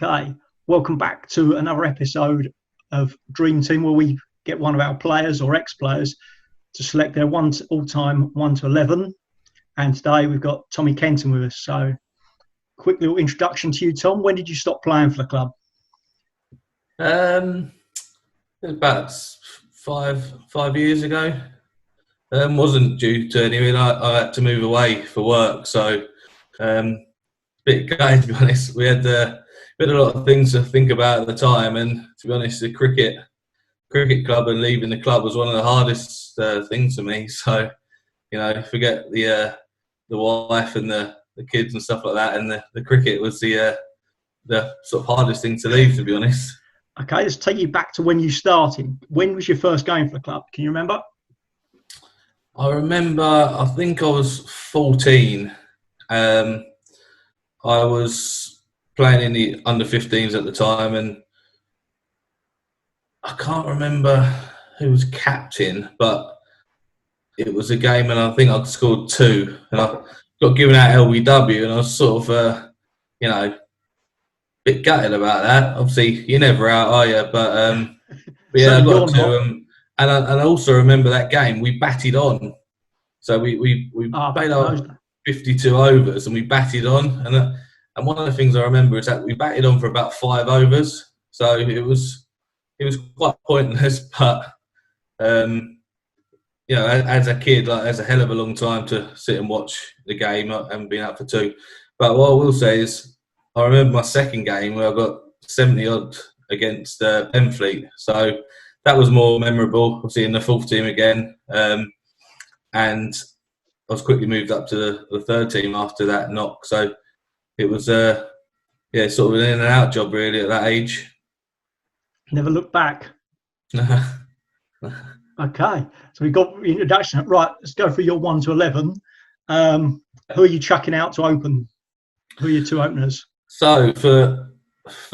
Okay, welcome back to another episode of Dream Team, where we get one of our players or ex-players to select their all-time 1 to 11. And today we've got Tommy Kenton with us. So, quick little introduction to you, Tom. When did you stop playing for the club? It was about five years ago. Wasn't due to anything. I had to move away for work, so bit gutted, to be honest. We had a lot of things to think about at the time, and to be honest, the cricket club and leaving the club was one of the hardest things for me. So, forget the wife and the kids and stuff like that, and the cricket was the sort of hardest thing to leave, to be honest. Okay, let's take you back to when you started. When was your first game for the club? Can you remember? I remember, I think I was 14. I was playing in the under-15s at the time, and I can't remember who was captain, but it was a game, and I think I scored 2, and I got given out LBW, and I was sort of, bit gutted about that. Obviously, you're never out, are you? But yeah, I got 2. And I also remember that game. We batted on, so we played our 52 overs, and we batted on. And one of the things I remember is that we batted on for about 5 overs, so it was quite pointless. But as a kid, that's a hell of a long time to sit and watch the game and being out for 2. But what I will say is, I remember my second game where I got 70 odd against Benfleet, so that was more memorable. Obviously in the 4th team again, and I was quickly moved up to the 3rd team after that knock. So it was sort of an in and out job really at that age. Never looked back. Okay, so we got the introduction. Right, let's go through your 1 to 11. Who are you chucking out to open? Who are your 2 openers? So for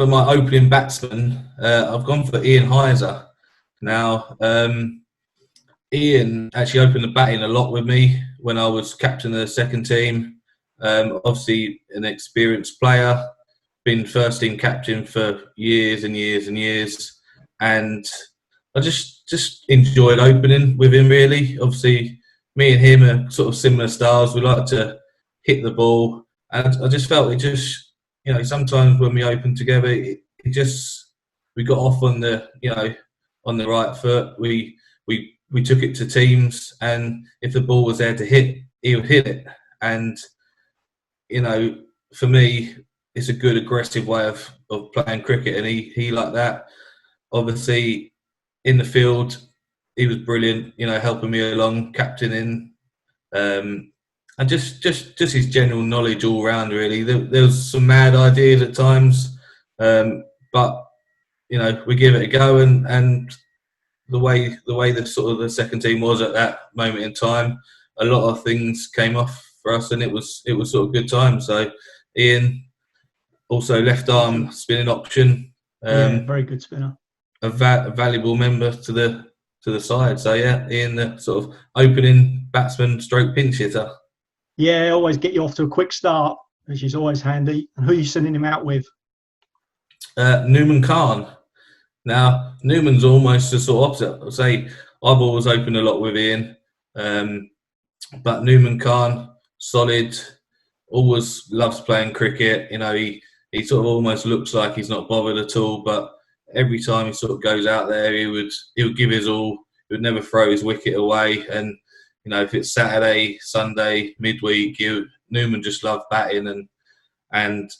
my opening batsman, I've gone for Ian Heiser. Now, Ian actually opened the batting a lot with me when I was captain of the 2nd team. Obviously, an experienced player, been 1st team captain for years and years and years, and I just enjoyed opening with him. Really, obviously, me and him are sort of similar styles. We like to hit the ball, and I just felt it just. Sometimes when we opened together, we got off on the right foot. We took it to teams, and if the ball was there to hit, he would hit it. And for me, it's a good aggressive way of playing cricket, and he liked that. Obviously, in the field, he was brilliant. Helping me along, captaining. And just his general knowledge all round, really. There was some mad ideas at times, but we give it a go. And the way the sort of the 2nd team was at that moment in time, a lot of things came off for us, and it was sort of good time. So Ian, also left arm spinning option, very good spinner, a valuable member to the side. So yeah, Ian, the sort of opening batsman, stroke pinch hitter. Yeah, always get you off to a quick start, which is always handy. And who are you sending him out with? Newman Khan. Now, Newman's almost the sort of opposite. I'll say I've always opened a lot with Ian, but Newman Khan, solid, always loves playing cricket. He sort of almost looks like he's not bothered at all, but every time he sort of goes out there, he would give his all. He would never throw his wicket away, and if it's Saturday, Sunday, midweek, Newman just loved batting, and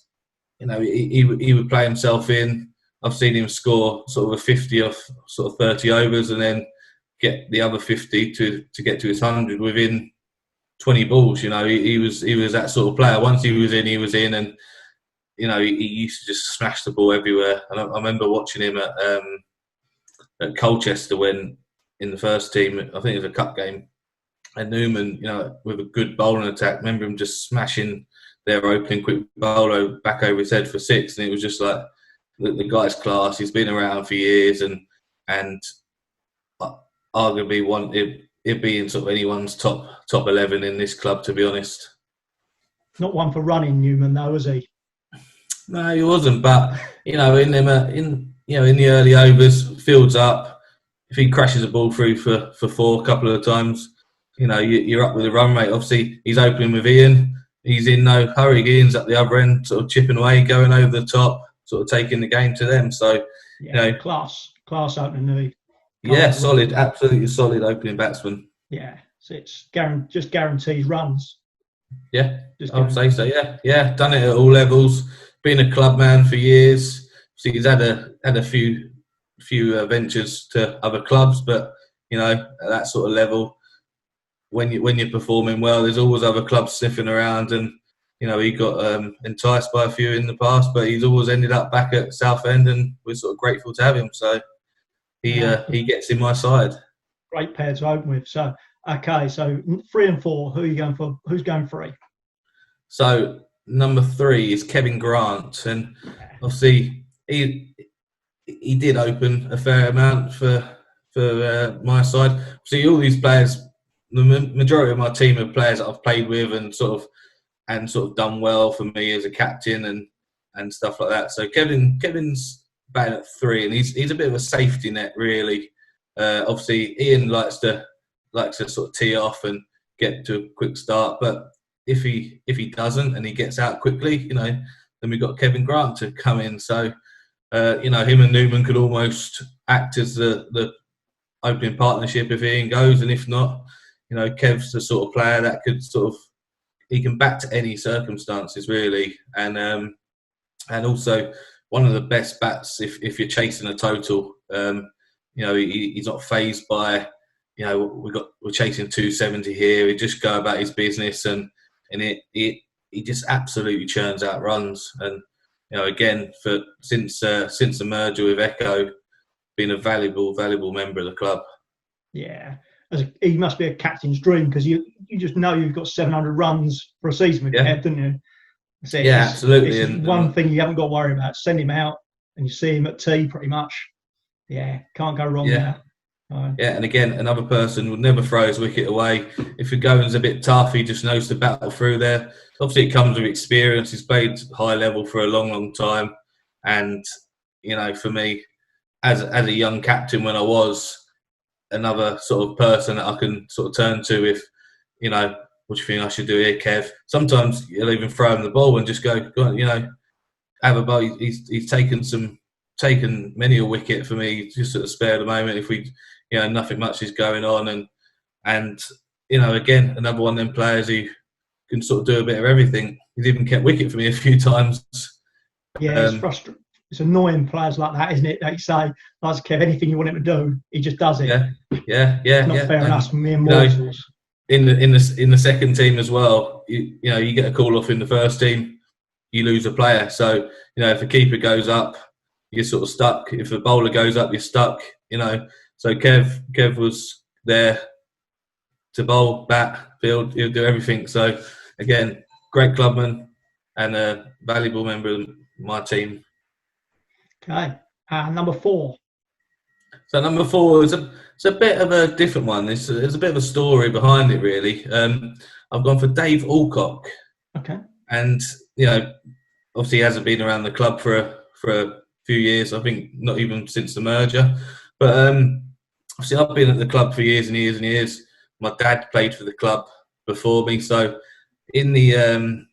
he would play himself in. I've seen him score sort of a 50 off sort of 30 overs, and then get the other 50 to get to his 100 within 20 balls. He was that sort of player. Once he was in, and he used to just smash the ball everywhere. And I remember watching him at Colchester when in the 1st team, I think it was a cup game. And Newman, with a good bowling attack, remember him just smashing their opening quick bowler back over his head for 6, and it was just like the guy's class. He's been around for years, and arguably it'd be in sort of anyone's top 11 in this club, to be honest. Not one for running, Newman, though, is he? No, he wasn't. But in them, in the early overs, fields up. If he crashes a ball through for four a couple of times, you're up with the run rate. Obviously, he's opening with Ian. He's in no hurry. Ian's at the other end, sort of chipping away, going over the top, sort of taking the game to them. So, class opening lead. Yeah, solid, absolutely solid opening batsman. Yeah, so it's just guarantees runs. Yeah, I'd say so. Yeah, done it at all levels. Been a club man for years. So he's had a few ventures to other clubs, but at that sort of level, when you're performing well, there's always other clubs sniffing around, and he got enticed by a few in the past, but he's always ended up back at Southend, and we're sort of grateful to have him. So he gets in my side. Great pair to open with. So okay, so 3 and 4, who are you going for? Who's going 3? So number 3 is Kevin Grant, and obviously he did open a fair amount for my side. See, all these players, the majority of my team are players that I've played with and sort of done well for me as a captain and stuff like that. So Kevin's batting at 3, and he's a bit of a safety net, really. Obviously, Ian likes to sort of tee off and get to a quick start, but if he doesn't and he gets out quickly, then we've got Kevin Grant to come in. So him and Newman could almost act as the opening partnership if Ian goes, and if not, Kev's the sort of player that could he can bat to any circumstances, really, and also one of the best bats if you're chasing a total. He's not phased by, we're chasing 270 here. He just go about his business, and he just absolutely churns out runs. And again, since the merger with Echo, been a valuable member of the club. Yeah, he must be a captain's dream, because you just know you've got 700 runs for a season with Kev, don't you? Absolutely. It's one thing you haven't got to worry about. Send him out, and you see him at tea pretty much. Yeah, can't go wrong there. Yeah, and again, another person would never throw his wicket away. If the going's a bit tough, he just knows to battle through there. Obviously, it comes with experience. He's played high level for a long time. And, for me, as a young captain when I was, another sort of person that I can sort of turn to if, what do you think I should do here, Kev? Sometimes you'll even throw him the ball and just go on, have a ball. He's taken many a wicket for me just at the spare of the moment if we, nothing much is going on, and again, another one of them players who can sort of do a bit of everything. He's even kept wicket for me a few times. Yeah, it's frustrating. It's annoying players like that, isn't it? Like you say, like Kev, anything you want him to do, he just does it. Yeah. It's not fair enough. Me and mortals. In the second team as well, you get a call off in the first team, you lose a player. So if a keeper goes up, you're sort of stuck. If a bowler goes up, you're stuck. So Kev was there to bowl, bat, field, he'll do everything. So again, great clubman and a valuable member of my team. Okay, number 4. So number 4 is a bit of a different one. There's a bit of a story behind it, really. I've gone for Dave Alcock. Okay. And obviously he hasn't been around the club for a few years. I think not even since the merger. But obviously I've been at the club for years and years and years. My dad played for the club before me, so in the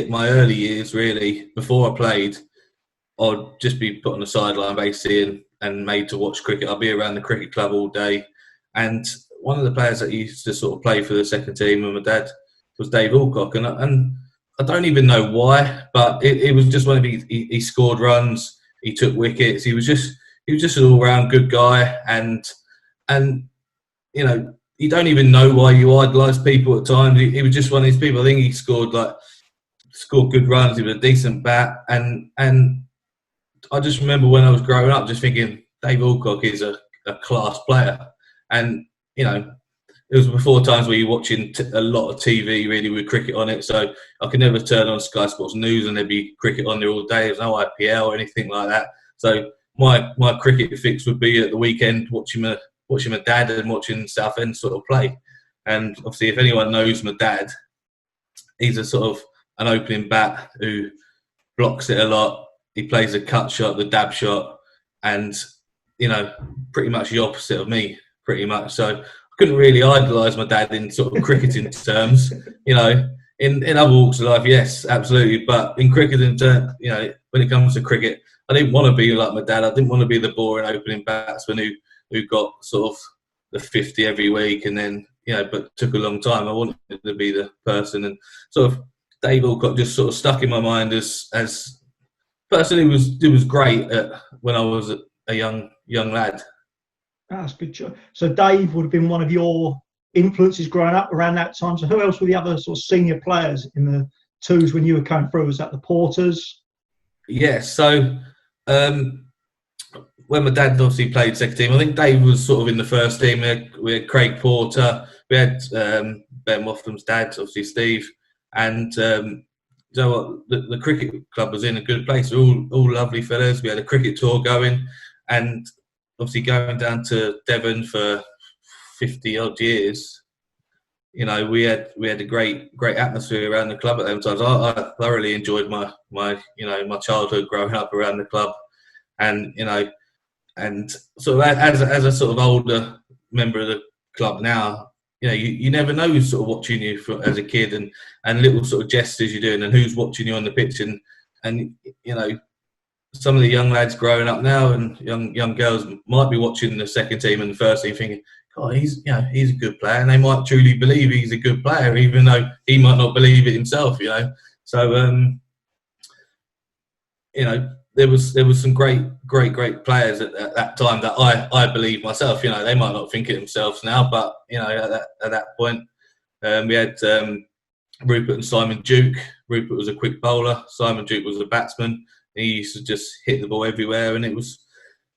my early years, really, before I played, I'd just be put on the sideline basically and made to watch cricket. I'd be around the cricket club all day. And one of the players that used to sort of play for the second team with my dad was Dave Alcock. And I don't even know why, but it was just when he scored runs, he took wickets. He was just an all-round good guy. And you don't even know why you idolise people at times. He was just one of these people. I think he scored good runs. He was a decent bat. And I just remember when I was growing up just thinking, Dave Alcock is a class player. And, it was before times where you're watching a lot of TV really with cricket on it. So I could never turn on Sky Sports News and there'd be cricket on there all day. There's no IPL or anything like that. So my cricket fix would be at the weekend watching my dad and watching Southend sort of play. And obviously, if anyone knows my dad, he's a sort of an opening bat who blocks it a lot. He plays the cut shot, the dab shot, and pretty much the opposite of me, pretty much. So I couldn't really idolise my dad in sort of cricketing terms. In other walks of life, yes, absolutely. But in cricketing terms, when it comes to cricket, I didn't want to be like my dad. I didn't want to be the boring opening batsman who got sort of the 50 every week and then, but took a long time. I wanted to be the person, and sort of Dave Alcott just sort of stuck in my mind as personally it was great when I was a young lad. That's good. So Dave would have been one of your influences growing up around that time. So who else were the other sort of senior players in the twos when you were coming through? Was that the Porters? Yeah, so when my dad obviously played second team, I think Dave was sort of in the first team. We had Craig Porter, we had Ben Watham's dad, obviously Steve, and so the cricket club was in a good place. All lovely fellas. We had a cricket tour going, and obviously going down to Devon for 50 odd years. We had a great atmosphere around the club at them times. I thoroughly enjoyed my childhood growing up around the club, and and sort of as a sort of older member of the club now, you never know who's sort of watching you as a kid, and little sort of gestures you're doing, and who's watching you on the pitch, and some of the young lads growing up now and young girls might be watching the second team and the first team thinking, "Oh, he's a good player," and they might truly believe he's a good player, even though he might not believe it himself. So there was some great players at that time that I believe myself. They might not think it themselves now, but at that point, we had Rupert and Simon Duke. Rupert was a quick bowler. Simon Duke was a batsman. He used to just hit the ball everywhere, and it was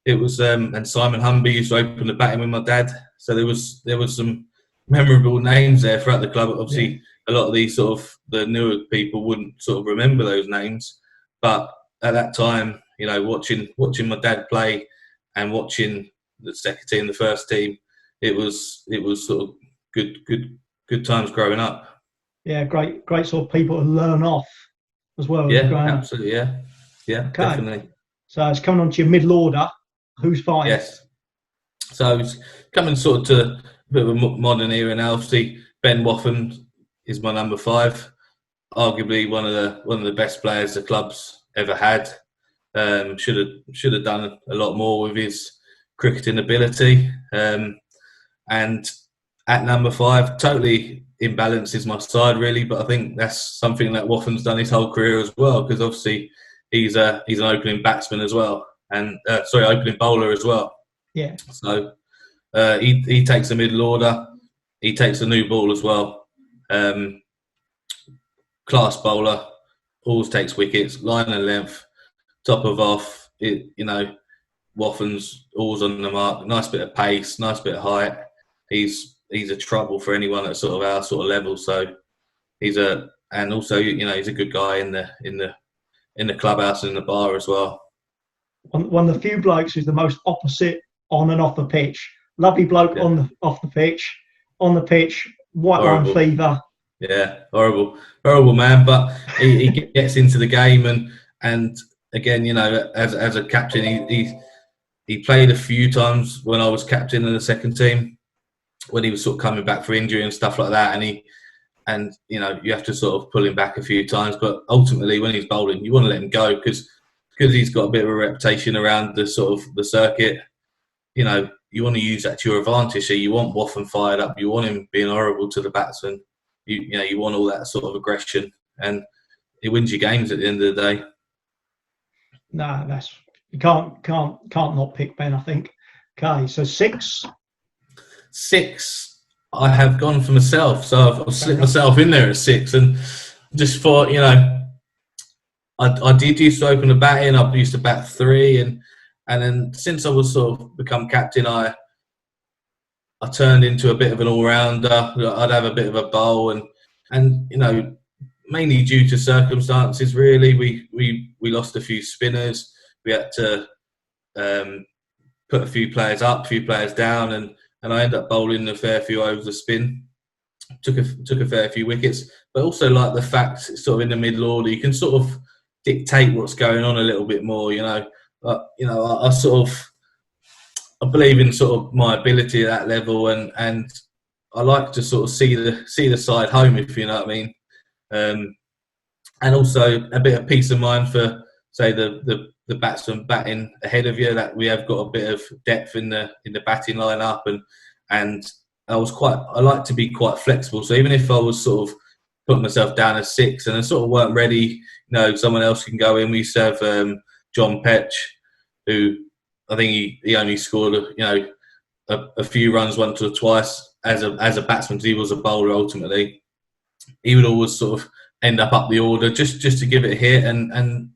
and Simon Humby used to open the batting with my dad. So there was some memorable names there throughout the club. Obviously, a lot of these sort of the newer people wouldn't sort of remember those names, but at that time, watching my dad play and watching the second team, the first team, it was sort of good times growing up. Yeah, great sort of people to learn off as well. Yeah, absolutely. Yeah, okay. Definitely. So it's coming on to your middle order. Who's fine? Yes. So it's coming sort of to a bit of a modern era now. Obviously, Ben Watham is my number 5. Arguably one of the best players the club's ever had. Should have done a lot more with his cricketing ability. And at number 5, totally imbalances my side really, but I think that's something that Watham's done his whole career as well, because obviously he's an opening batsman as well, and opening bowler as well. Yeah. So he takes the middle order. He takes the new ball as well. Class bowler, always takes wickets, line and length, top of off. Watham's always on the mark. Nice bit of pace, nice bit of height. He's a trouble for anyone at sort of our sort of level. So he's a good guy in the clubhouse and in the bar as well. One of the few blokes who's the most opposite on and off the pitch. Lovely bloke off the pitch. On the pitch, white line fever. Yeah, horrible man. But he gets into the game, and again, as a captain, he played a few times when I was captain in the second team, when he was sort of coming back for injury and stuff like that, and you have to sort of pull him back a few times. But ultimately, when he's bowling, you want to let him go because he's got a bit of a reputation around the sort of the circuit. You want to use that to your advantage. So you want Watham fired up. You want him being horrible to the batsman. You want all that sort of aggression, and it wins you games at the end of the day. No, you can't not pick Ben, I think. Okay, so 6. 6, I have gone for myself. So I've slipped myself in there at 6, and just thought, I did used to open the batting. I used to bat 3, and then since I was sort of become captain, I turned into a bit of an all-rounder. I'd have a bit of a bowl, and mainly due to circumstances. Really, we lost a few spinners. We had to put a few players up, a few players down, and I ended up bowling a fair few overs of spin. Took a fair few wickets, but also like the fact, sort of in the middle order, you can sort of dictate what's going on a little bit more. But I sort of I believe in sort of my ability at that level, and I like to sort of see the side home, if you know what I mean. And also a bit of peace of mind for, say, the batsman batting ahead of you, that we have got a bit of depth in the batting lineup, and I like to be quite flexible. So even if I was sort of putting myself down as 6 and I sort of weren't ready, someone else can go in. We used to have John Petch, who I think he only scored a few runs once or twice as a batsman, because he was a bowler ultimately. He would always sort of end up the order just to give it a hit, and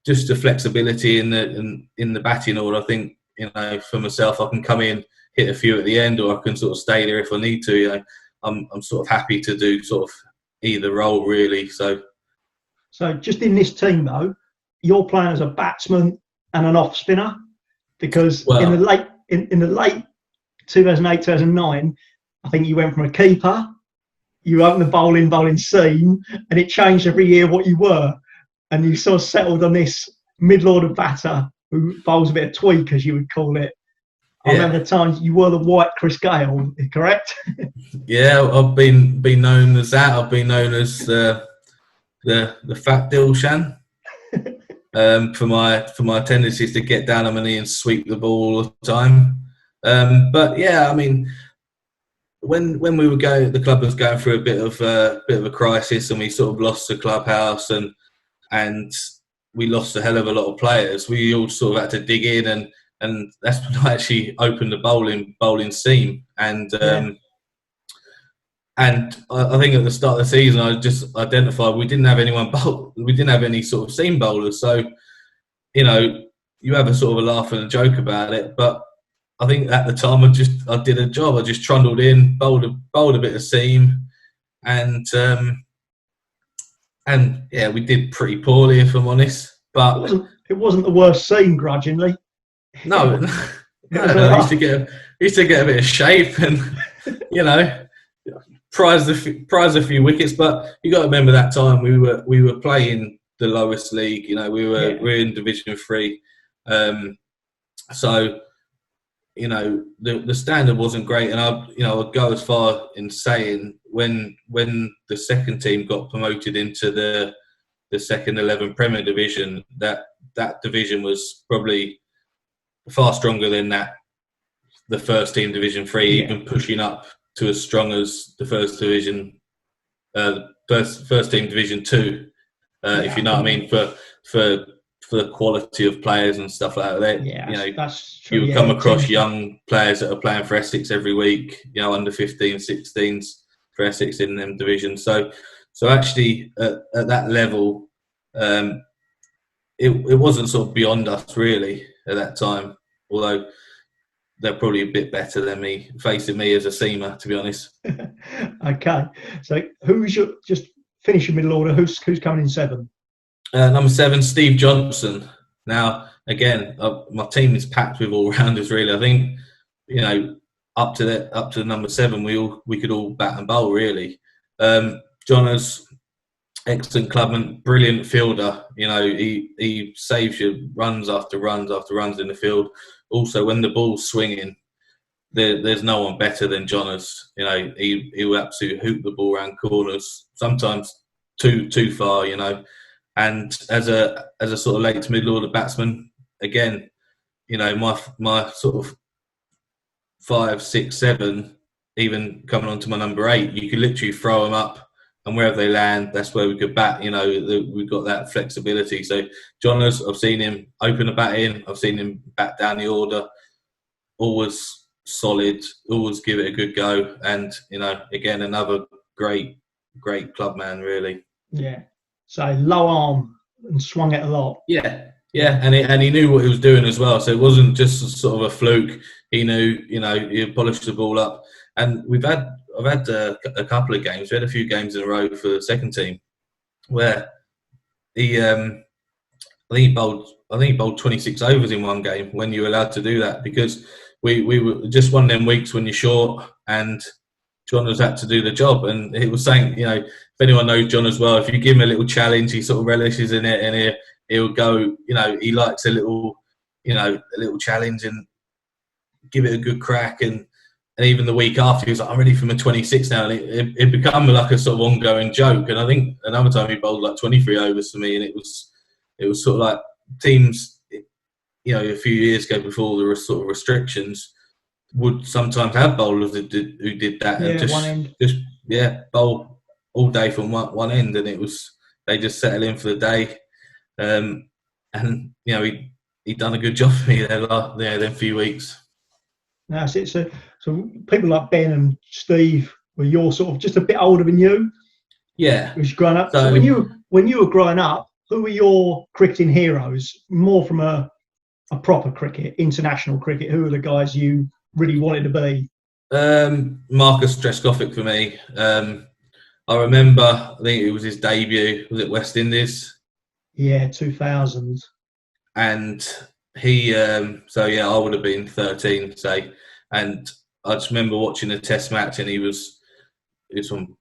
just the flexibility in the batting order. I think for myself, I can come in, hit a few at the end, or I can sort of stay there if I need to. I'm sort of happy to do sort of either role really. So just in this team though, you're playing as a batsman and an off spinner, because in the late 2008 2009, I think you went from a keeper. You opened the bowling scene, and it changed every year what you were. And you sort of settled on this middle-order batter who bowls a bit of tweak, as you would call it. I remember the times you were the white Chris Gale, correct? Yeah, I've been known as that. I've been known as the fat Dilshan for my tendencies to get down on my knee and sweep the ball all the time. But yeah, I mean, when we were the club was going through a bit of a crisis, and we sort of lost the clubhouse, and we lost a hell of a lot of players. We all sort of had to dig in, and that's when I actually opened the bowling seam. And and I think at the start of the season, I just identified we didn't have anyone we didn't have any sort of seam bowlers. So you have a sort of a laugh and a joke about it, but I think at the time I did a job. I just trundled in, bowled a bit of seam, and yeah, we did pretty poorly, if I'm honest. But it wasn't the worst seam, grudgingly. No, I used to get a bit of shape, and prize a few wickets. But you got to remember that time we were playing the lowest league. We're in Division 3, so. The standard wasn't great, and I'd go as far in saying when the second team got promoted into the second 11 Premier Division, that division was probably far stronger than the first team Division 3, even pushing up to as strong as the first division, first team Division 2, if you know what I mean, for the quality of players and stuff like that. That's true. You would come across young players that are playing for Essex every week, under 15, 16s for Essex in them divisions. So actually at that level, it wasn't sort of beyond us really at that time, although they're probably a bit better than me, facing me as a seamer, to be honest. Okay. So just finish your middle order, who's coming in 7? Number 7, Steve Johnson. Now, again, my team is packed with all-rounders. Really, I think up to the number 7, we could all bat and bowl. Really, Johnner's excellent clubman, brilliant fielder. He saves you runs after runs after runs in the field. Also, when the ball's swinging, there's no one better than Johners. He will absolutely hoop the ball around corners, sometimes too far. And as a sort of late to middle order batsman, again, my sort of 5, 6, 7, even coming on to my number 8, you could literally throw them up, and wherever they land, that's where we could bat. We've got that flexibility. So Johners, I've seen him open the bat in, I've seen him bat down the order, always solid, always give it a good go, and again, another great club man, really. Yeah. So low arm and swung it a lot. Yeah, and he knew what he was doing as well. So it wasn't just sort of a fluke. He knew, he polished the ball up. And I've had a couple of games. We had a few games in a row for the second team where I think he bowled 26 overs in one game when you were allowed to do that, because we were just one of them weeks when you're short, and John has had to do the job. And he was saying, you know, if anyone knows John as well, if you give him a little challenge, he sort of relishes in it, and he'll go, you know, he likes a little challenge and give it a good crack. And even the week after, he was like, I'm ready for my 26 now. And it became like a sort of ongoing joke. And I think another time he bowled like 23 overs for me, and it was sort of like teams, you know, a few years ago before there were sort of restrictions, would sometimes have bowlers who did that, and just bowl all day from one end, and they just settle in for the day. And you know, he done a good job for me them few weeks. That's it. So people like Ben and Steve were your sort of just a bit older than you. Yeah. Who's grown up. So when you were growing up, who were your cricketing heroes? More from a proper cricket, international cricket. Who were the guys you really wanted to be? Marcus Trescothick for me. I remember, I think it was his debut. Was it West Indies? Yeah, 2000. And he, I would have been 13, say. And I just remember watching a test match, and he was from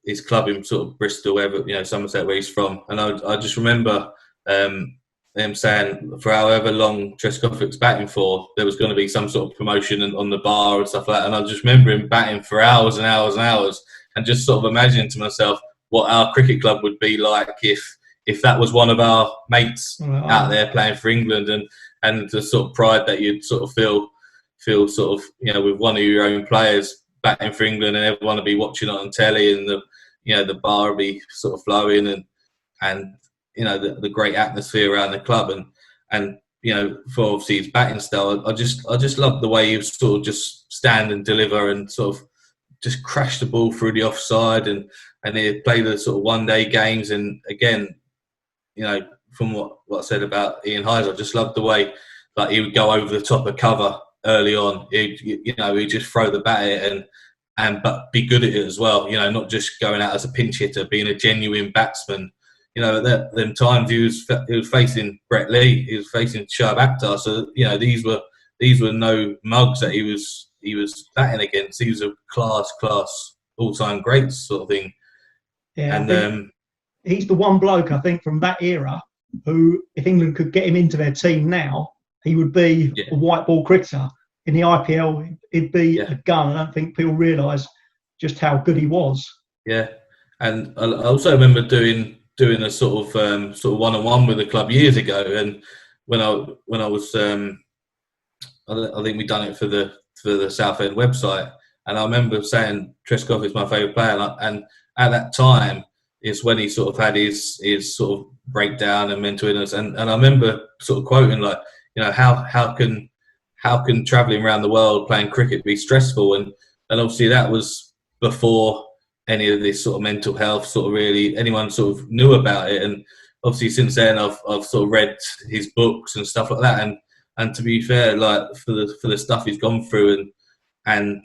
his club in sort of Bristol, Somerset, where he's from. And I just remember them saying for however long Trescothick's batting for, there was going to be some sort of promotion on the bar and stuff like that. And I just remember him batting for hours and hours and hours, and just sort of imagining to myself what our cricket club would be like if that was one of our mates out there playing for England, and the sort of pride that you'd sort of feel sort of, you know, with one of your own players batting for England, and everyone would be watching it on telly, and the bar would be sort of flowing, and you know, the great atmosphere around the club, and you know, for obviously his batting style, I just loved the way he would sort of just stand and deliver and sort of just crash the ball through the offside, and he'd play the sort of one-day games. And again, you know, from what I said about Ian Heiser, I just loved the way like he would go over the top of cover early on. He'd just throw the bat at it but be good at it as well. You know, not just going out as a pinch hitter, being a genuine batsman. You know, at them times he was facing Brett Lee, he was facing Shoaib Akhtar. So you know, these were no mugs that he was batting against. He was a class all-time great sort of thing. Yeah, and he's the one bloke, I think, from that era who, if England could get him into their team now, he would be a white ball cricketer. In the IPL, he'd be a gun. I don't think people realise just how good he was. Yeah, and I also remember doing a sort of one-on-one with the club years ago, and when I was I think we done it for the Southend website, and I remember saying Trescothick is my favourite player, and at that time is when he sort of had his sort of breakdown and mental illness, and I remember sort of quoting, like, you know, how can travelling around the world playing cricket be stressful, and obviously that was before any of this sort of mental health sort of really anyone sort of knew about it. And obviously since then I've sort of read his books and stuff like that, and to be fair, like for the stuff he's gone through and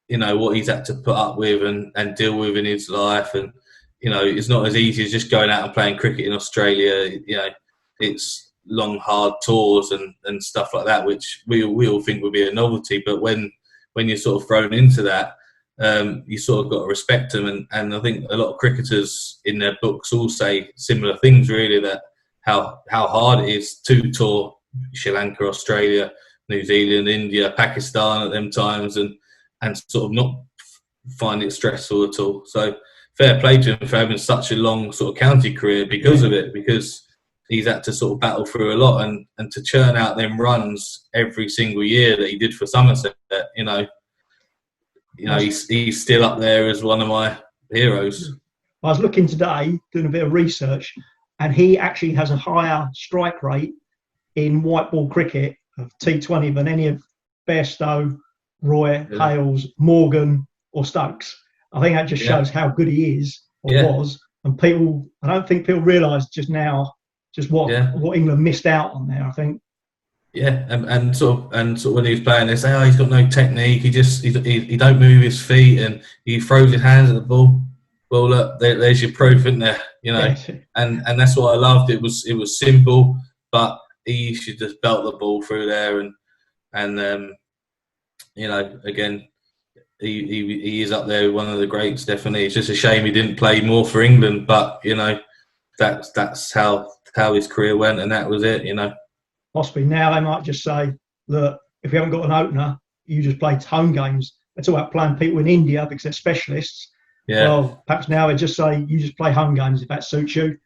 you know what he's had to put up with and deal with in his life, and you know, it's not as easy as just going out and playing cricket in Australia. You know, it's long hard tours and stuff like that, which we all think would be a novelty, but when you're sort of thrown into that, you sort of got to respect them, and I think a lot of cricketers in their books all say similar things, really, that how hard it is to tour Sri Lanka, Australia, New Zealand, India, Pakistan at them times, and sort of not find it stressful at all. So fair play to him for having such a long sort of county career because of it, because he's had to sort of battle through a lot, and to churn out them runs every single year that he did for Somerset, you know, he's still up there as one of my heroes. I was looking today, doing a bit of research, and he actually has a higher strike rate in white ball cricket of T20 than any of Bairstow, Roy, Hales, Morgan or Stokes. I think that just shows how good he is or was. And I don't think people realise just now just what England missed out on there, I think. Yeah, and sort of when he was playing, they say, he's got no technique. He don't move his feet, and he throws his hands at the ball. Well, look, there's your proof, isn't there? You know, and that's what I loved. It was simple, but he should just belt the ball through there, and you know, again, he is up there, one of the greats. Definitely, it's just a shame he didn't play more for England. But that's how his career went, and that was it. Possibly now they might just say, look, if we haven't got an opener, you just play home games. They talk about playing people in India because they're specialists. Yeah. Well, perhaps now they just say you just play home games if that suits you.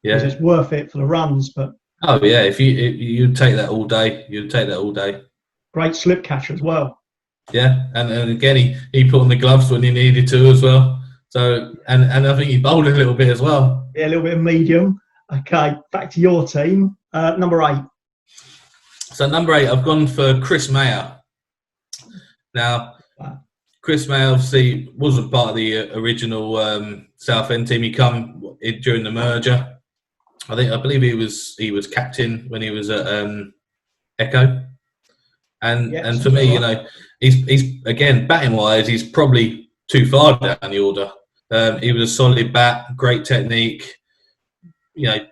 Yeah. Because it's worth it for the runs. But oh yeah, if you'd take that all day, you'd take that all day. Great slip catcher as well. Yeah, and again he put on the gloves when he needed to as well. So and I think he bowled a little bit as well. Yeah, a little bit of medium. Okay, back to your team. Number 8. So number 8, I've gone for Chris Mayer. Now, Chris Mayer obviously wasn't part of the original Southend team. He come during the merger. I believe he was captain when he was at Echo. And for me, he's again batting wise, he's probably too far down the order. He was a solid bat, great technique.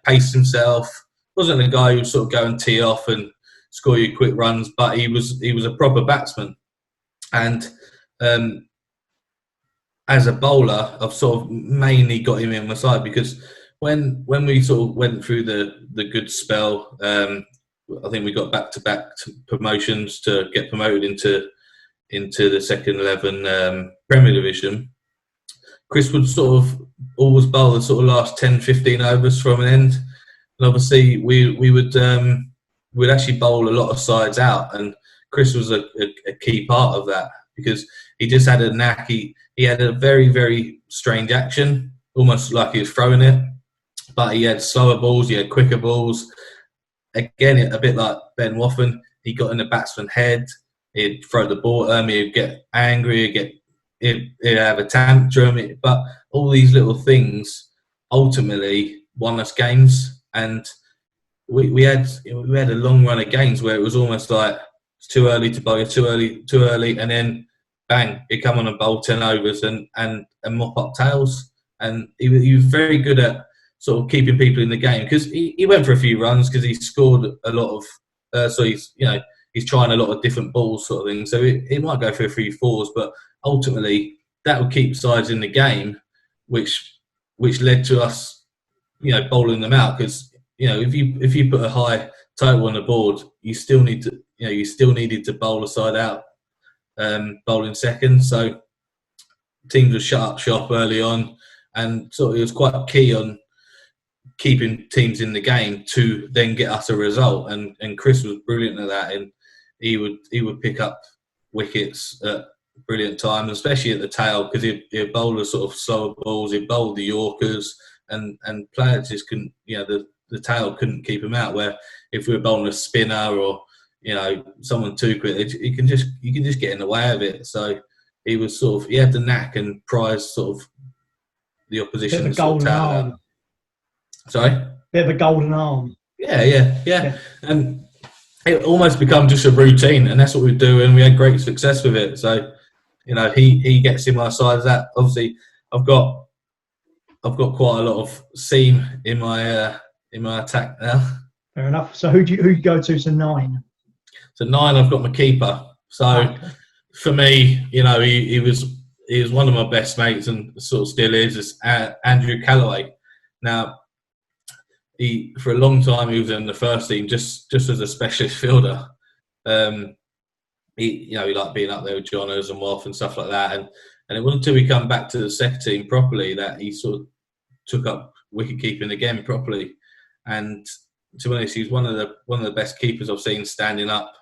Paced himself. Wasn't a guy who would sort of go and tee off and score you quick runs, but he was a proper batsman. And as a bowler, I've sort of mainly got him in my side because when we sort of went through the good spell, I think we got back-to-back promotions to get promoted into the second 11 Premier Division. Chris would sort of always bowl the sort of last 10, 15 overs from an end. And obviously we'd actually bowl a lot of sides out. And Chris was a key part of that because he just had a knack. He had a very, very strange action, almost like he was throwing it. But he had slower balls, he had quicker balls. Again, a bit like Ben Waffen, he got in the batsman's head. He'd throw the ball at him. He'd get angry. He'd have a tantrum. But all these little things ultimately won us games. And we had a long run of games where it was almost like it's too early to bowl, too early, and then bang, he'd come on and bowl 10 overs and mop up tails. And he was very good at sort of keeping people in the game because he went for a few runs because he scored a lot of. So he's trying a lot of different balls, sort of thing. So he might go for a few fours, but ultimately that would keep sides in the game, which led to us, bowling them out because if you put a high total on the board, you still needed to bowl a side out, bowling second. So teams were shut up shop early on, and sort of it was quite key on keeping teams in the game to then get us a result. And Chris was brilliant at that, and he would pick up wickets at brilliant times, especially at the tail, because he'd bowl the sort of slower balls, he'd bowl the Yorkers, and players just couldn't, the tail couldn't keep him out. Where if we were bowling a spinner or someone too quick, you can just get in the way of it. So he was he had the knack and prized sort of the opposition. Bit of a golden arm. Sorry? Bit of a golden arm. Yeah. And it almost become just a routine, and that's what we do, and we had great success with it. So, he gets in my side of that. Obviously, I've got quite a lot of seam in my attack now. Fair enough. So who you go to? So 9. So 9, I've got my keeper. So for me, he was one of my best mates, and sort of still is Andrew Callaway. Now, for a long time he was in the first team just as a specialist fielder. He liked being up there with Johners and Wolf and stuff like that. And it wasn't until we come back to the second team properly that he sort of took up wicket keeping again properly. And to be honest, he's one of the best keepers I've seen standing up.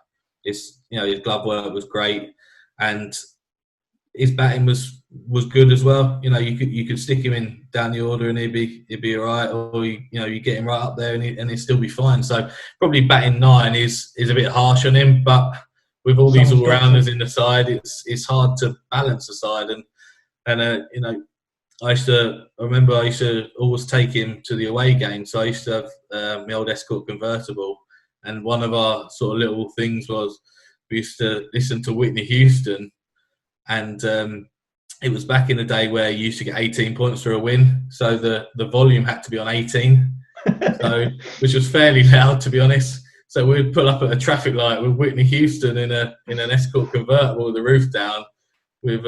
His glove work was great, and his batting was good as well. You could stick him in down the order and he'd be all right, or you get him right up there and he'd still be fine. So probably batting 9 is a bit harsh on him, but with all these all-rounders in the side, it's hard to balance the side. And I remember I used to always take him to the away game. So I used to have my old Escort convertible, and one of our sort of little things was we used to listen to Whitney Houston. And it was back in the day where you used to get 18 points for a win. So the volume had to be on 18, which was fairly loud, to be honest. So we'd pull up at a traffic light with Whitney Houston in an Escort convertible with the roof down. with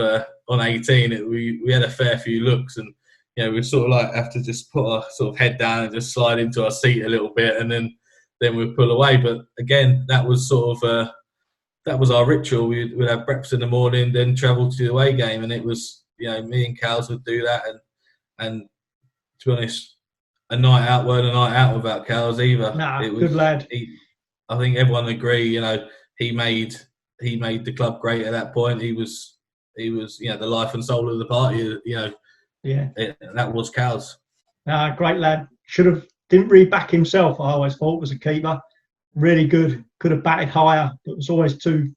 on 18, we had a fair few looks, and we sort of like have to just put our sort of head down and just slide into our seat a little bit, and then we pull away. But again, that was sort of that was our ritual. We'd have breakfast in the morning, then travel to the away game, and it was me and Cals would do that, and to be honest, a night out weren't a night out without Cals either. Nah, good lad. I think everyone agree. He made the club great at that point. He was the life and soul of the party. That was Cals. Great lad. Didn't really back himself. I always thought was a keeper. Really good. Could have batted higher, but was always too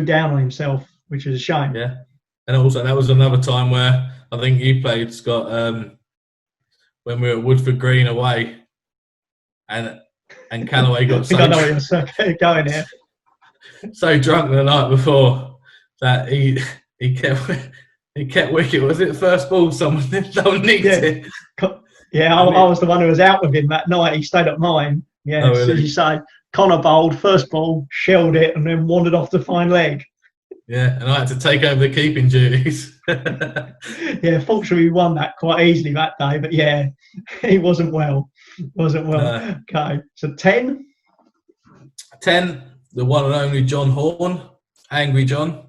down on himself, which is a shame. Yeah, and also that was another time where I think you played, Scott, when we were at Woodford Green away, and Callaway got so. I know you're going here. So drunk the night before that he kept wicket. Was it the first ball? Someone nicked it. Yeah, I was the one who was out with him that night. He stayed at mine. Yeah, really? As you say, Connor bowled first ball, shelled it, and then wandered off to find leg. Yeah, and I had to take over the keeping duties. Yeah, fortunately we won that quite easily that day, but yeah, he wasn't well. Okay, so 10, the one and only John Horn, Angry John.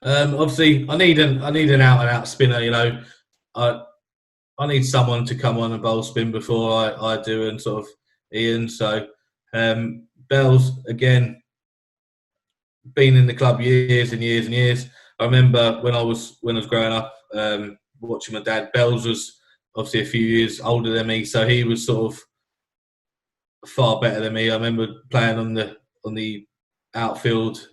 Obviously, I need an out and out spinner. I need someone to come on and bowl spin before I do, and sort of Ian. So Bells again, been in the club years and years and years. I remember when I was growing up, watching my dad. Bells was obviously a few years older than me, so he was sort of far better than me. I remember playing on the outfield,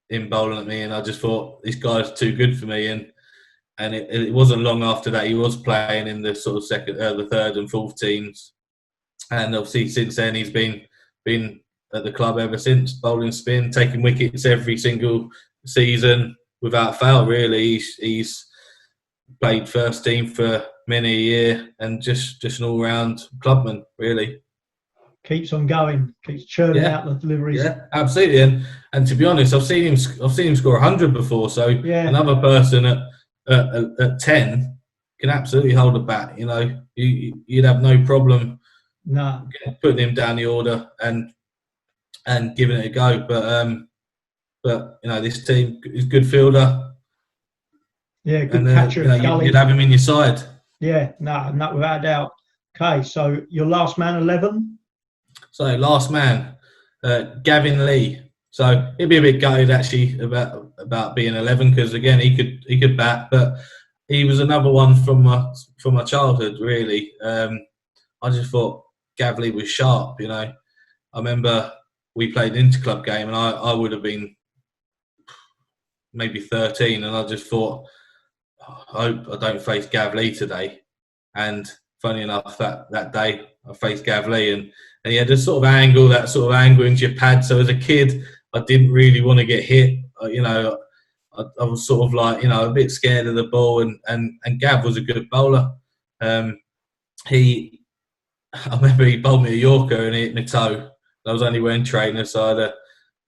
in bowling at me, and I just thought this guy's too good for me. And it wasn't long after that he was playing in the sort of the third and fourth teams, and obviously since then he's been at the club ever since, bowling spin, taking wickets every single season without fail. Really, he's played first team for many a year, and just an all round clubman, really. Keeps on going, keeps churning out the deliveries. Yeah, absolutely. And to be honest, I've seen him score 100 before. So another person at 10 can absolutely hold a bat. You'd have no problem putting him down the order and giving it a go. But this team is good fielder. Yeah, good catcher. You'd have him in your side. Yeah, no, without a doubt. Okay, so your last man 11. So last man, Gavin Lee. So he'd be a bit gutted actually about being 11, because again he could bat, but he was another one from my childhood really. I just thought Gav Lee was sharp. I remember we played an interclub game, and I would have been maybe 13, and I just thought, I hope I don't face Gav Lee today. And funny enough, that day I faced Gav Lee, and he had this sort of angle into your pad. So as a kid, I didn't really want to get hit. I was sort of like, a bit scared of the ball, and Gav was a good bowler. I remember he bowled me a Yorker and he hit my toe. I was only wearing trainers, so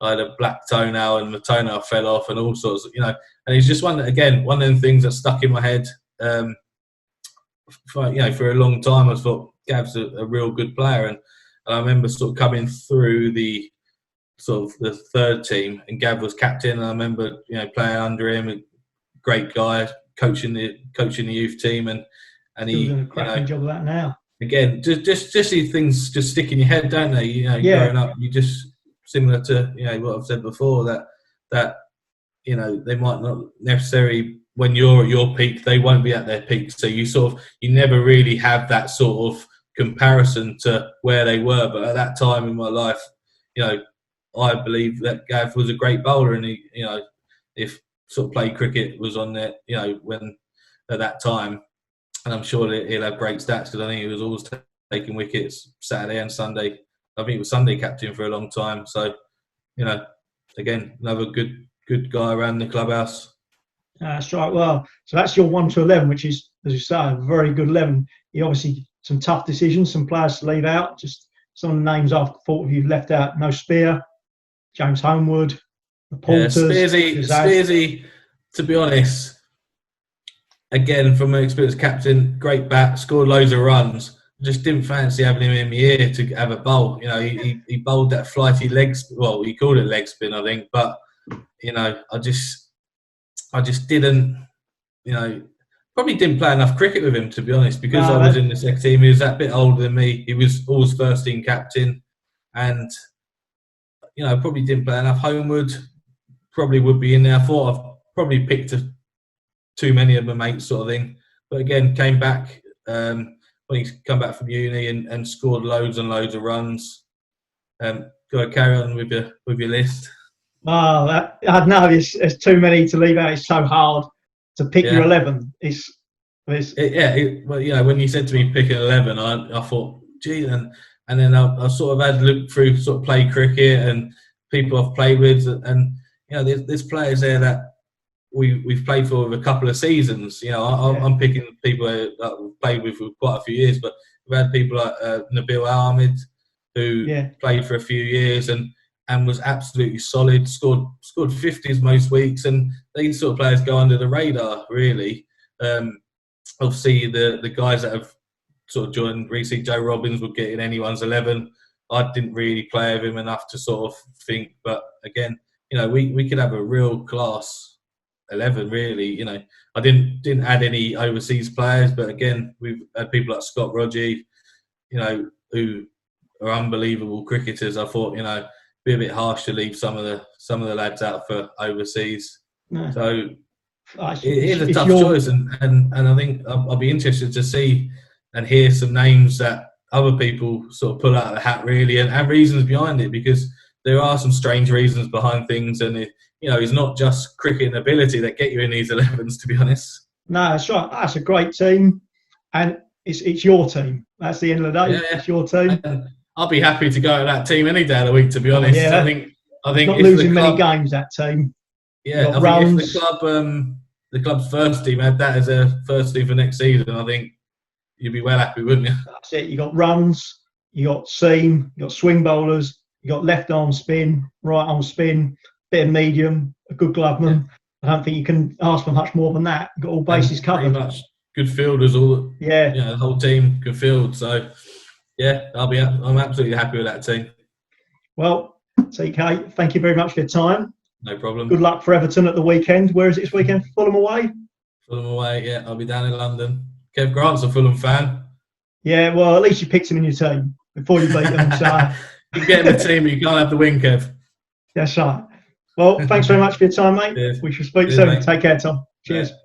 I had a black toenail, and my toenail fell off, and all sorts of, and it's just one of them things that stuck in my head. For a long time, I thought Gav's a real good player, and I remember sort of coming through the third team, and Gav was captain. And I remember playing under him, a great guy, coaching the youth team, and he doing a cracking job of that now. Again, just these things just stick in your head, don't they? Growing up, you just similar to what I've said before, that they might not necessarily, when you're at your peak, they won't be at their peak. So you never really have that sort of comparison to where they were. But at that time in my life, I believe that Gav was a great bowler, and he, if sort of play cricket was on there, when at that time, and I'm sure he'll have great stats, because I think he was always taking wickets Saturday and Sunday. I think he was Sunday captain for a long time. So, again, another good guy around the clubhouse. That's right. Well, so that's your 1 to 11, which is, as you say, a very good 11. You obviously some tough decisions, some players to leave out. Just some of the names I've thought of you've left out. No Spear, James Homewood, the Porters. Spearsy, to be honest, again, from an experienced captain, great bat, scored loads of runs. Just didn't fancy having him in the air to have a bowl. You know, he bowled that flighty well, he called it leg spin, I think. But, you know, I just didn't, you know, probably didn't play enough cricket with him, to be honest, because I was in the second team. He was that bit older than me. He was always first team captain. And, you know, probably didn't play enough. Homewood probably would be in there. I thought I've probably picked too many of my mates, sort of thing. But again, came back when he come back from uni and scored loads and loads of runs. Got to carry on with your list. Oh, I know there's too many to leave out. It's so hard to pick your 11. Well, you know, when you said to me pick an 11, I thought, gee, and then I sort of had to look through sort of play cricket and people I've played with, and you know, there's players there that we've played for a couple of seasons. You know, I'm picking people that we've played with for quite a few years, but we've had people like Nabil Ahmed, who played for a few years and was absolutely solid, scored 50s most weeks, and these sort of players go under the radar, really. Obviously, the guys that have sort of joined recently, Joe Robbins would get in anyone's 11. I didn't really play with him enough to sort of think, but again, you know, we could have a real class 11, really. You know, I didn't add any overseas players, but again, we've had people like Scott Rodgers, you know, who are unbelievable cricketers. I thought, you know, be a bit harsh to leave some of the lads out for overseas. No. So it is a tough choice, and I think I'll be interested to see and hear some names that other people sort of pull out of the hat, really, and reasons behind it, because there are some strange reasons behind things, and you know, it's not just cricket and ability that get you in these 11s, to be honest. No, that's right. That's a great team, and it's your team. That's the end of the day. Yeah. It's your team. And I'll be happy to go to that team any day of the week, to be honest. I think not losing many games, that team. Yeah, I think if the club's first team had that as a first team for next season, I think you'd be well happy, wouldn't you? That's it. You got runs, you got seam, you got swing bowlers, you got left arm spin, right arm spin, bit of medium, a good gloveman. I don't think you can ask for much more than that. You've got all bases covered. Pretty much good fielders, the whole team can field. So yeah, I'm absolutely happy with that team. Well, TK, thank you very much for your time. No problem. Good luck for Everton at the weekend. Where is it this weekend? Fulham away? Fulham away, yeah. I'll be down in London. Kev Grant's a Fulham fan. Yeah, well, at least you picked him in your team before you beat them. So you get in the team, but you can't have the win, Kev. That's right. Well, thanks very much for your time, mate. Cheers. We shall speak soon. Mate. Take care, Tom. Cheers. Yeah.